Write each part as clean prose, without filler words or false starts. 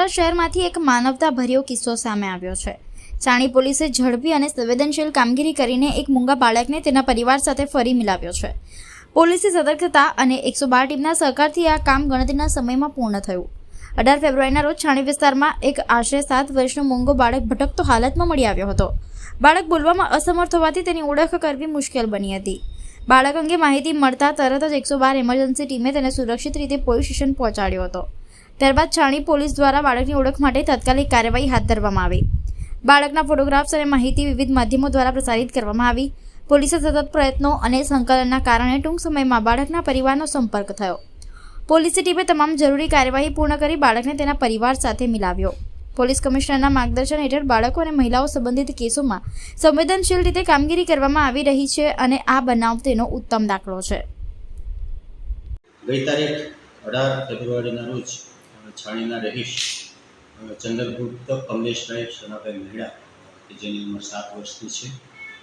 વડોદરા શહેરમાંથી એક માનવતાભર્યો કિસ્સો સામે આવ્યો છે। ચાણી પોલીસે ઝડપી અને સંવેદનશીલ કામગીરી કરીને એક મૂંગા બાળકને તેના પરિવાર સાથે ફરી મિલાવ્યો છે। પોલીસની સતર્કતા અને 112 ટીમના સહકારથી આ કામ ગણતરીના સમયમાં પૂર્ણ થયું। 18 ફેબ્રુઆરીના રોજ છાણી વિસ્તારમાં એક આશરે 7 વર્ષનો મૂંગો બાળક ભટકતો હાલતમાં મળી આવ્યો હતો। બાળક બોલવામાં અસમર્થ હોવાથી તેની ઓળખ કરવી મુશ્કેલ બની હતી। બાળક અંગે માહિતી મળતા તરત જ 112 ઇમરજન્સી ટીમે તેને સુરક્ષિત રીતે પોલીસ સ્ટેશન પહોંચાડ્યો હતો। ત્યારબાદ છાણી પોલીસ દ્વારા બાળકની ઓળખ માટે તાત્કાલિક કાર્યવાહી હાથ ધરવામાં આવી। બાળકના ફોટોગ્રાફ્સ અને માહિતી વિવિધ માધ્યમો દ્વારા પ્રસારિત કરવામાં આવી। પોલીસે સતત પ્રયત્નો અને સંકલનના કારણે ટૂંક સમયમાં બાળકના પરિવારનો સંપર્ક થયો। પોલીસની ટીમે તમામ જરૂરી કાર્યવાહી પૂર્ણ કરી બાળકને તેના પરિવાર સાથે મિલાવ્યો। પોલીસ કમિશનરના માર્ગદર્શન હેઠળ બાળકો અને મહિલાઓ સંબંધિત કેસોમાં સંવેદનશીલ રીતે કામગીરી કરવામાં આવી રહી છે અને આ બનાવ તેનો ઉત્તમ દાખલો છે। ગઈ તારીખ 18 ફેબ્રુઆરીના રોજ છાણીના રહીશ ચંદ્રગુપ્ત કમલેશભાઈ સોનાભાઈ મહેડા કે જેની ઉંમર 7 વર્ષની છે,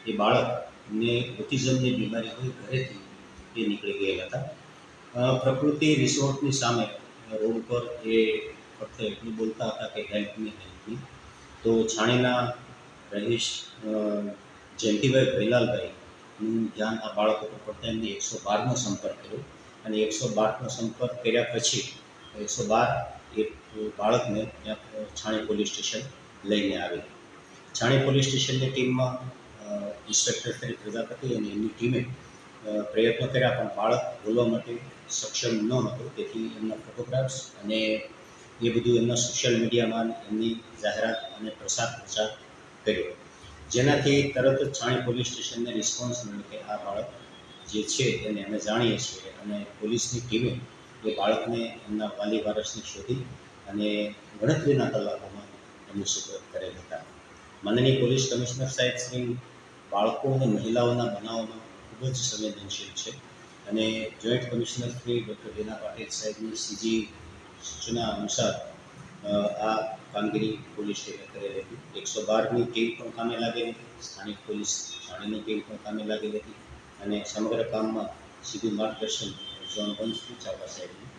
એ બાળકને ઓટિઝમની બીમારી હોય ઘરેથી એ નીકળી ગયેલા હતા। પ્રકૃતિ રિસોર્ટની સામે રોડ ઉપર એ ફક્ત એટલું બોલતા હતા કે હેલ્પની। તો છાણીના રહીશ જયંતિભાઈ ભૈલાલભાઈનું ધ્યાન આ બાળક ઉપર પડતા એમને 112નો સંપર્ક કર્યો અને 112નો સંપર્ક કર્યા પછી 112 એ બાળકને ત્યાં છાણી પોલીસ સ્ટેશન લઈને આવી। છાણી પોલીસ સ્ટેશનની ટીમમાં ઇન્સ્પેક્ટર શ્રી પ્રજાપતિ અને એમની ટીમે પ્રયત્નો કર્યા, પણ બાળક બોલવા માટે સક્ષમ ન હતો। તેથી એમના ફોટોગ્રાફ્સ અને એ બધું એમના સોશિયલ મીડિયામાં એમની જાહેરાત અને પ્રસાર પ્રચાર કર્યો, જેનાથી તરત જ છાણી પોલીસ સ્ટેશનને રિસ્પોન્સ મળ્યો કે આ બાળક જે છે એને અમે જાણીએ છીએ અને પોલીસની ટીમે એ બાળકને એમના વાલી વારસને શોધી અને ગણતરીના કલાકોમાં એમને સુપરત કરેલ હતા। માનનીય પોલીસ કમિશનર સાહેબ શ્રી બાળકો અને મહિલાઓના બનાવોમાં ખૂબ જ સંવેદનશીલ છે અને જોઈન્ટ કમિશનર શ્રી ડૉક્ટર બેના પાટીલ સાહેબની સીધી સૂચના અનુસાર આ કામગીરી પોલીસ ટીમે કરેલી હતી। 112ની ટીમ પણ કામે લાગેલી હતી, સ્થાનિક પોલીસ છાણીની ટીમ પણ કામે લાગેલી હતી અને સમગ્ર કામમાં સીધું માર્ગદર્શન ઝોન 1 ચાવડા સાહેબનું